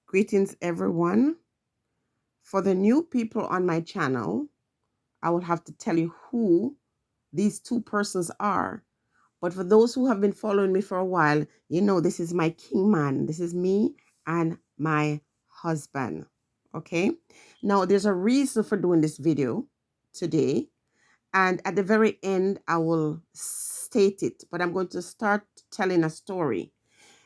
Greetings, everyone. For the new people on my channel, I will have to tell you who these two persons are. But for those who have been following me for a while, you know this is my king man. This is me and my husband. Okay? Now, there's a reason for doing this video today. And at the very end, I will state it. But I'm going to start telling a story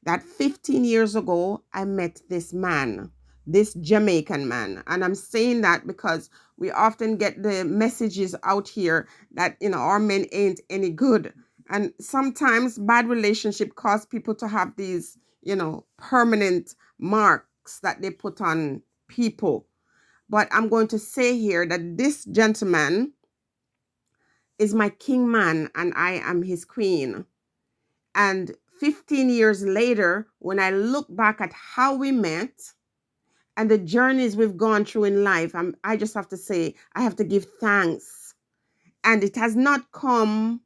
that 15 years ago, I met this man, this Jamaican man. And I'm saying that because we often get the messages out here that, our men ain't any good. And sometimes bad relationship cause people to have these, permanent marks that they put on people. But I'm going to say here that this gentleman is my king man and I am his queen. And 15 years later, when I look back at how we met and the journeys we've gone through in life, I just have to say, I have to give thanks. And it has not come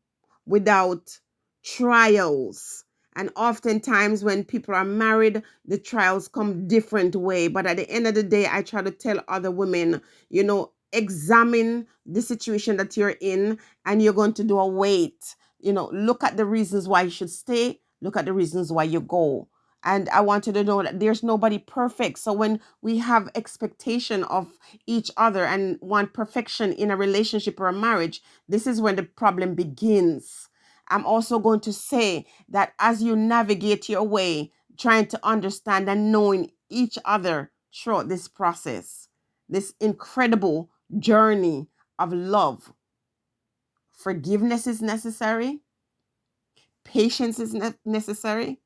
without trials. And oftentimes when people are married, the trials come different way. But at the end of the day, I try to tell other women, examine the situation that you're in and you're going to do a wait. Look at the reasons why you should stay. Look at the reasons why you go. And I want you to know that there's nobody perfect. So when we have expectation of each other and want perfection in a relationship or a marriage, this is when the problem begins. I'm also going to say that as you navigate your way, trying to understand and knowing each other throughout this process, this incredible journey of love, forgiveness is necessary, patience is necessary,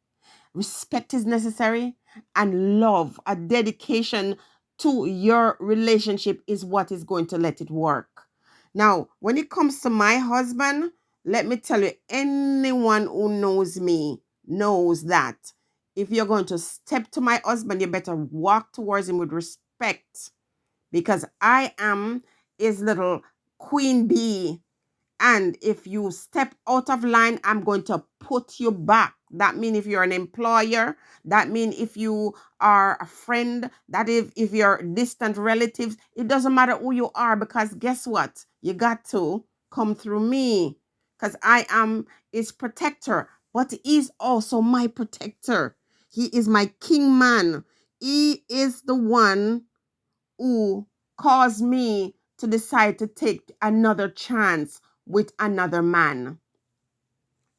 respect is necessary, and love, a dedication to your relationship is what is going to let it work. Now, when it comes to my husband, let me tell you, anyone who knows me knows that if you're going to step to my husband, you better walk towards him with respect, because I am his little queen bee. And if you step out of line, I'm going to put you back. That means if you're an employer, that means if you are a friend, that if you're distant relatives, it doesn't matter who you are, because guess what? You got to come through me, because I am his protector, but he's also my protector. He is my king man. He is the one who caused me to decide to take another chance with another man.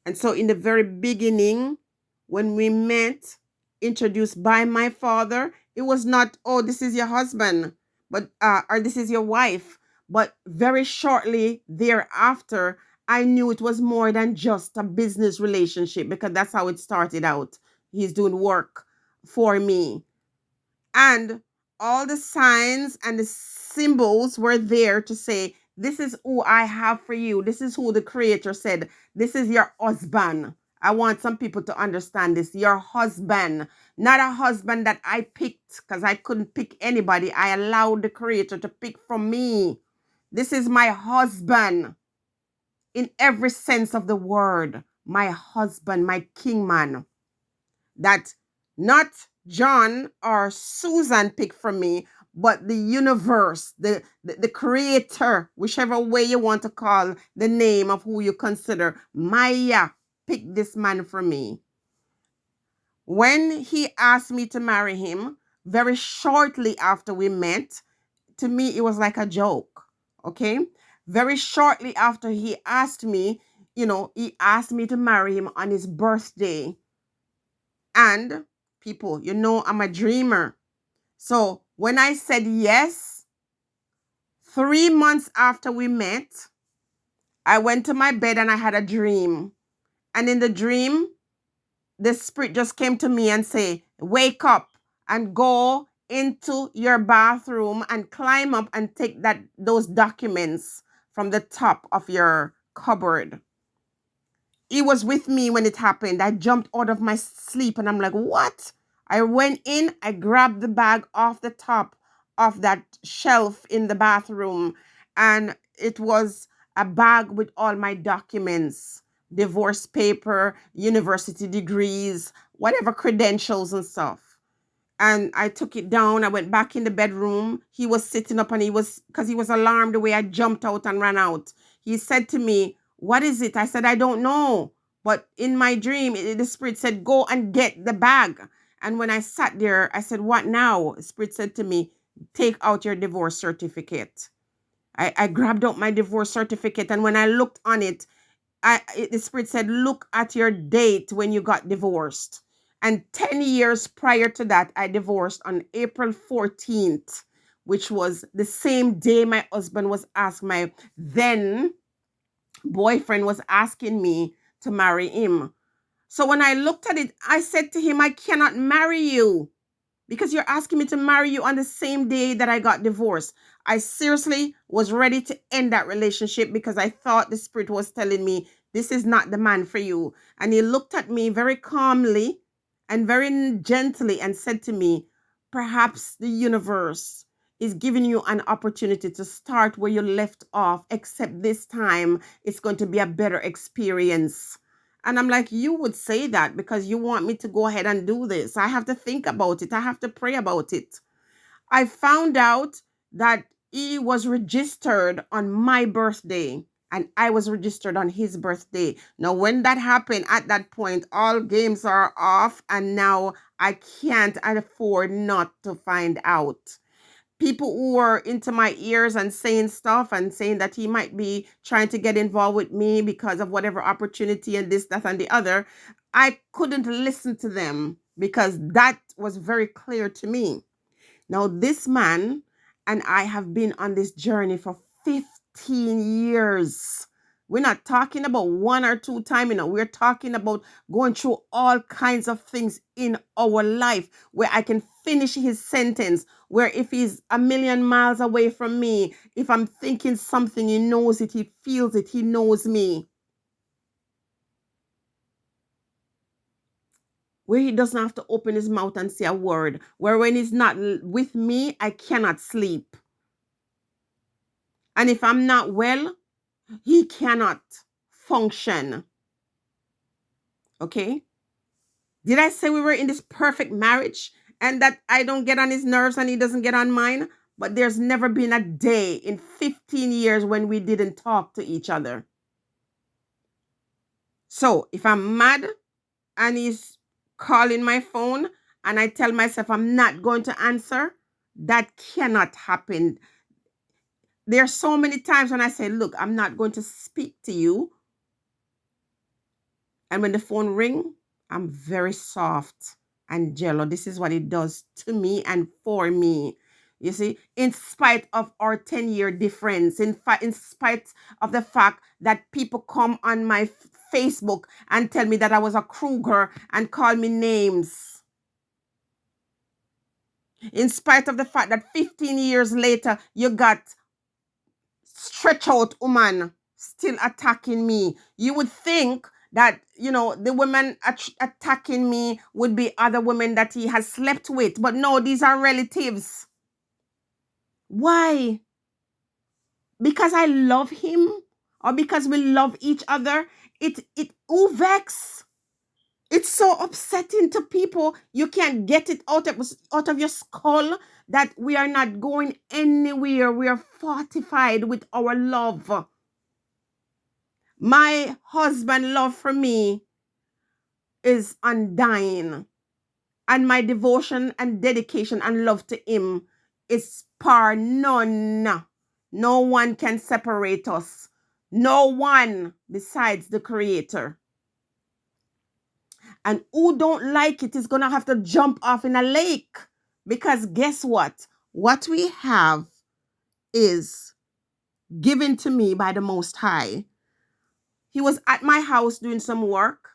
And so in the very beginning, when we met, introduced by my father, it was not, oh, this is your husband, but or this is your wife. But very shortly thereafter, I knew it was more than just a business relationship, because that's how it started out. He's doing work for me. And all the signs and the symbols were there to say, this is who I have for you. This is who the creator said, this is your husband. I want some people to understand this. Your husband, not a husband that I picked, because I couldn't pick anybody. I allowed the creator to pick from me. This is my husband in every sense of the word. My husband, my king man. That not John or Susan picked from me, but the universe, the creator, whichever way you want to call the name of who you consider, Maya picked this man for me. When he asked me to marry him, very shortly after we met, to me, it was like a joke, okay? Very shortly after he asked me, he asked me to marry him on his birthday. And people, I'm a dreamer. So when I said yes, 3 months after we met, I went to my bed and I had a dream. And in the dream, the spirit just came to me and say, wake up and go into your bathroom and climb up and take those documents from the top of your cupboard. He was with me when it happened. I jumped out of my sleep and I'm like, what? I went in, I grabbed the bag off the top of that shelf in the bathroom, and it was a bag with all my documents, divorce paper, university degrees, whatever credentials and stuff. And I took it down. I went back in the bedroom. He was sitting up and because he was alarmed the way I jumped out and ran out. He said to me, "What is it?" I said, "I don't know." But in my dream, the spirit said, "Go and get the bag." And when I sat there, I said, "What now?" The spirit said to me, "Take out your divorce certificate." I grabbed out my divorce certificate. And when I looked on it, the spirit said, "Look at your date when you got divorced." And 10 years prior to that, I divorced on April 14th, which was the same day my husband was asked, my then boyfriend was asking me to marry him. So when I looked at it, I said to him, "I cannot marry you because you're asking me to marry you on the same day that I got divorced." I seriously was ready to end that relationship because I thought the spirit was telling me, "This is not the man for you." And he looked at me very calmly and very gently and said to me, "Perhaps the universe is giving you an opportunity to start where you left off, except this time it's going to be a better experience." And I'm like, "You would say that because you want me to go ahead and do this. I have to think about it. I have to pray about it." I found out that he was registered on my birthday and I was registered on his birthday. Now, when that happened, at that point, all games are off, and now I can't afford not to find out. People who were into my ears and saying stuff and saying that he might be trying to get involved with me because of whatever opportunity and this, that, and the other, I couldn't listen to them because that was very clear to me. Now, this man and I have been on this journey for 15 years. We're not talking about one or two times, we're talking about going through all kinds of things in our life where I can finish his sentence, where if he's a million miles away from me, if I'm thinking something, he knows it, he feels it, he knows me. Where he doesn't have to open his mouth and say a word, where when he's not with me, I cannot sleep. And if I'm not well, he cannot function. Okay? Did I say we were in this perfect marriage and that I don't get on his nerves and he doesn't get on mine? But there's never been a day in 15 years when we didn't talk to each other. So if I'm mad and he's calling my phone and I tell myself I'm not going to answer, that cannot happen. There are so many times when I say, "Look, I'm not going to speak to you." And when the phone ring, I'm very soft and jello. This is what it does to me and for me. You see, in spite of our 10-year difference, in spite of the fact that people come on my Facebook and tell me that I was a Kruger and call me names. In spite of the fact that 15 years later, you got stretch out woman still attacking me. You would think that, the women attacking me would be other women that he has slept with. But no, these are relatives. Why? Because I love him or because we love each other? It vex. It's so upsetting to people. You can't get it out of your skull that we are not going anywhere. We are fortified with our love. My husband's love for me is undying. And my devotion and dedication and love to him is par none. No one can separate us. No one besides the Creator. And who don't like it is going to have to jump off in a lake. Because guess what? What we have is given to me by the Most High. He was at my house doing some work,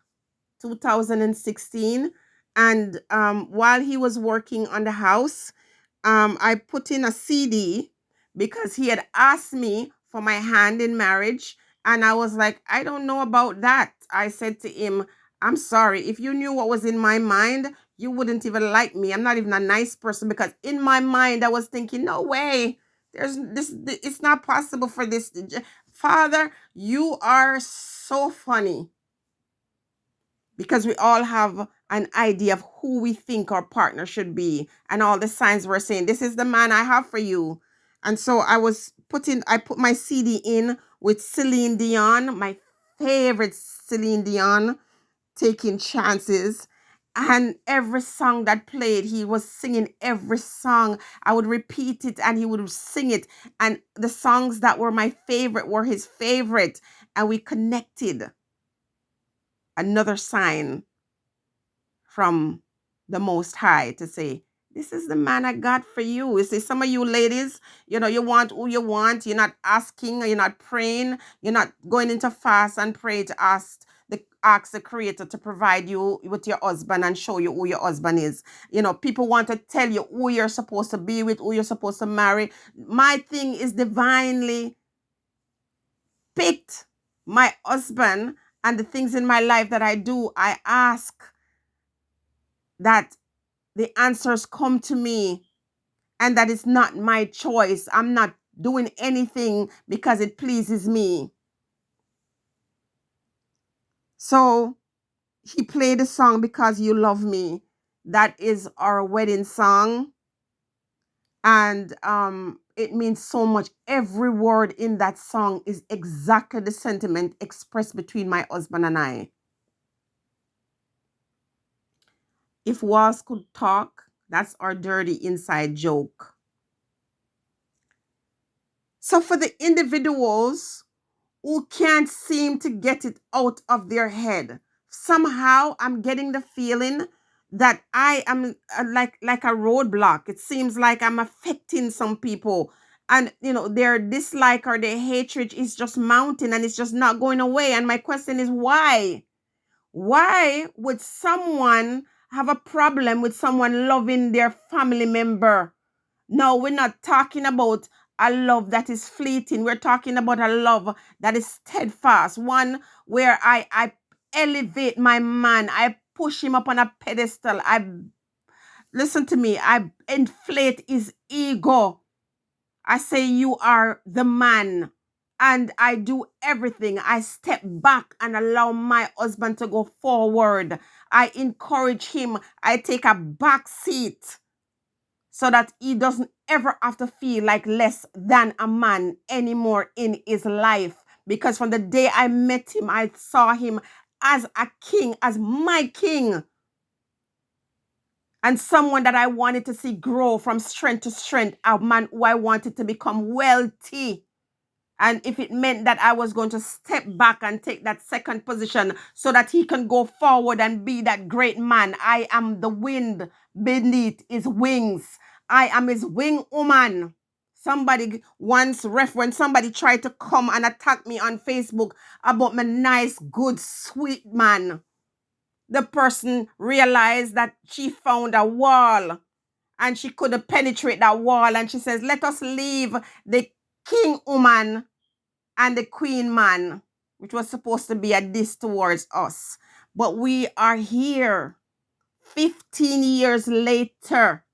2016. And while he was working on the house, I put in a CD because he had asked me for my hand in marriage. And I was like, "I don't know about that." I said to him, "I'm sorry. If you knew what was in my mind, you wouldn't even like me. I'm not even a nice person," because in my mind, I was thinking, "No way. There's this. It's not possible for this." Father, you are so funny. Because we all have an idea of who we think our partner should be. And all the signs were saying, this is the man I have for you. And so I put my CD in with Celine Dion, my favorite Celine Dion, Taking Chances. And every song that played, he was singing every song. I would repeat it and he would sing it. And the songs that were my favorite were his favorite. And we connected. Another sign from the Most High to say, this is the man I got for you. You see, some of you ladies, you want who you want. You're not asking, you're not praying, you're not going into fast and pray to ask the Creator to provide you with your husband and show you who your husband is. People want to tell you who you're supposed to be with, who you're supposed to marry. My thing is divinely picked. My husband and the things in my life that I do, I ask that the answers come to me and that it's not my choice. I'm not doing anything because it pleases me. So he played a song, Because You Love Me. That is our wedding song. And it means so much. Every word in that song is exactly the sentiment expressed between my husband and I. If walls could talk, that's our dirty inside joke. So for the individuals who can't seem to get it out of their head, somehow I'm getting the feeling that I am like a roadblock. It seems like I'm affecting some people, and their dislike or their hatred is just mounting and it's just not going away. And my question is, why? Why would someone have a problem with someone loving their family member? No, we're not talking about a love that is fleeting. We're talking about a love that is steadfast. One where I elevate my man. I push him up on a pedestal. Listen to me. I inflate his ego. I say, you are the man. And I do everything. I step back and allow my husband to go forward. I encourage him. I take a back seat, so that he doesn't ever have to feel like less than a man anymore in his life. Because from the day I met him, I saw him as a king, as my king. And someone that I wanted to see grow from strength to strength, a man who I wanted to become wealthy. And if it meant that I was going to step back and take that second position so that he can go forward and be that great man, I am the wind beneath his wings. I am his wing woman. Somebody once when somebody tried to come and attack me on Facebook about my nice, good, sweet man, the person realized that she found a wall and she couldn't penetrate that wall. And she says, let us leave the king woman and the queen man, which was supposed to be a diss towards us. But we are here 15 years later,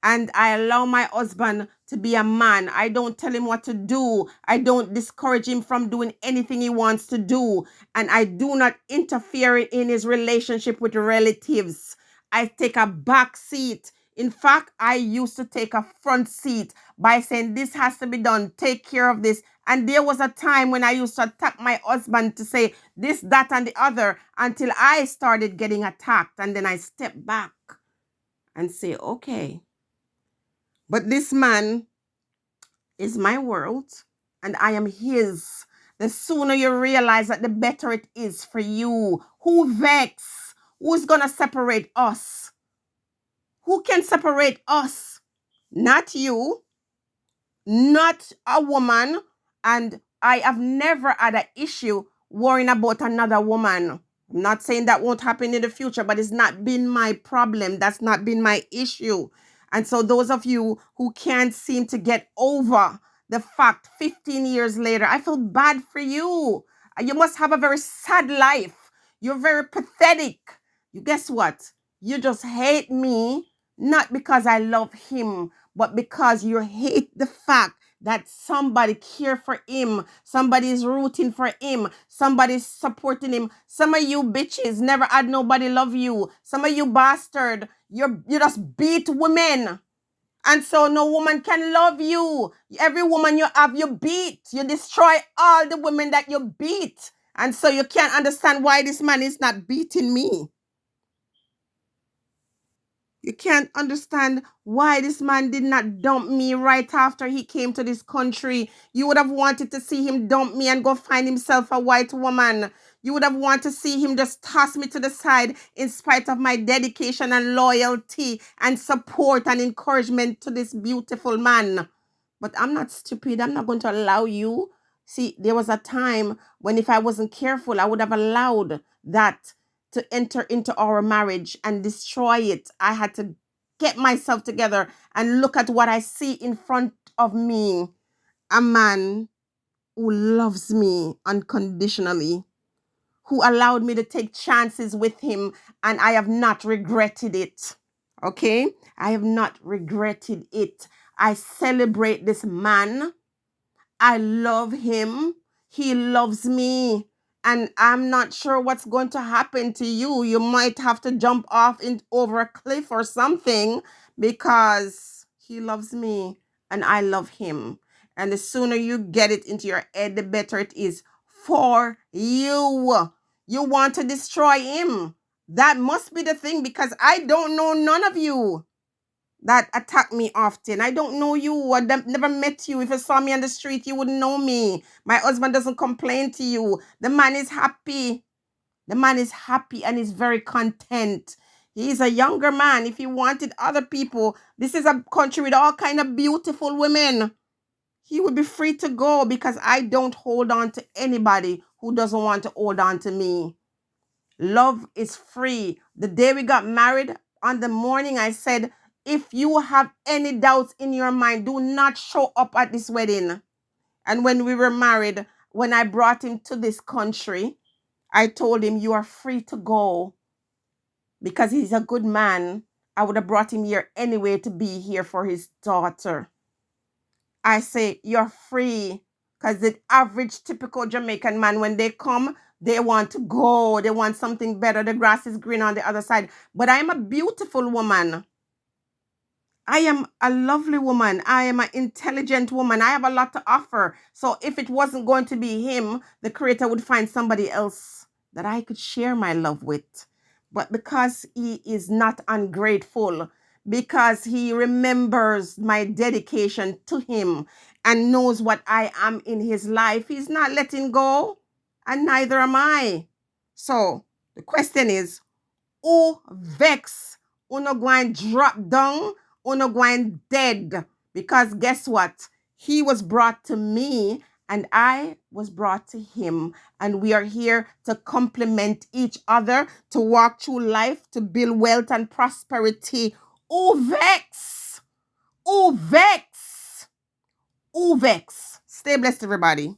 and I allow my husband to be a man. I don't tell him what to do. I don't discourage him from doing anything he wants to do. And I do not interfere in his relationship with relatives. I take a back seat. In fact, I used to take a front seat by saying, this has to be done. Take care of this. And there was a time when I used to attack my husband to say this, that, and the other, until I started getting attacked. And then I stepped back and say, okay, but this man is my world and I am his. The sooner you realize that, the better it is for you. Who vex? Who's going to separate us? Who can separate us? Not you, not a woman. And I have never had an issue worrying about another woman. I'm not saying that won't happen in the future, but it's not been my problem. That's not been my issue. And so those of you who can't seem to get over the fact 15 years later, I feel bad for you. You must have a very sad life. You're very pathetic. You guess what? You just hate me, not because I love him, but because you hate the fact that somebody care for him, somebody is rooting for him, somebody's supporting him. Some of you bitches never had nobody love you. Some of you bastard, you just beat women. And so no woman can love you. Every woman you have, you beat. You destroy all the women that you beat. And so you can't understand why this man is not beating me. You can't understand why this man did not dump me right after he came to this country. You would have wanted to see him dump me and go find himself a white woman. You would have wanted to see him just toss me to the side in spite of my dedication and loyalty and support and encouragement to this beautiful man. But I'm not stupid. I'm not going to allow you. See, there was a time when if I wasn't careful, I would have allowed that to enter into our marriage and destroy it. I had to get myself together and look at what I see in front of me. A man who loves me unconditionally, who allowed me to take chances with him, and I have not regretted it. Okay? I have not regretted it. I celebrate this man. I love him. He loves me. And I'm not sure what's going to happen to you. You might have to jump off over a cliff or something because he loves me and I love him. And the sooner you get it into your head, the better it is for you. You want to destroy him. That must be the thing because I don't know none of you that attack me often. I don't know you. I never met you. If you saw me on the street, you wouldn't know me. My husband doesn't complain to you. The man is happy. The man is happy and is very content. He is a younger man. If he wanted other people, this is a country with all kind of beautiful women. He would be free to go because I don't hold on to anybody who doesn't want to hold on to me. Love is free. The day we got married, on the morning I said, if you have any doubts in your mind, do not show up at this wedding. And when we were married, when I brought him to this country, I told him, you are free to go because he's a good man. I would have brought him here anyway to be here for his daughter. I say, you're free because the average typical Jamaican man, when they come, they want to go. They want something better. The grass is green on the other side. But I am a beautiful woman. I am a lovely woman. I am an intelligent woman. I have a lot to offer. So if it wasn't going to be him, the creator would find somebody else that I could share my love with. But because he is not ungrateful, because he remembers my dedication to him and knows what I am in his life, he's not letting go, and neither am I. So the question is, who vex? Who no going drop down? Who no going dead? Because guess what? He was brought to me and I was brought to him. And we are here to complement each other, to walk through life, to build wealth and prosperity. Who vex? Who vex? Who vex? Stay blessed, everybody.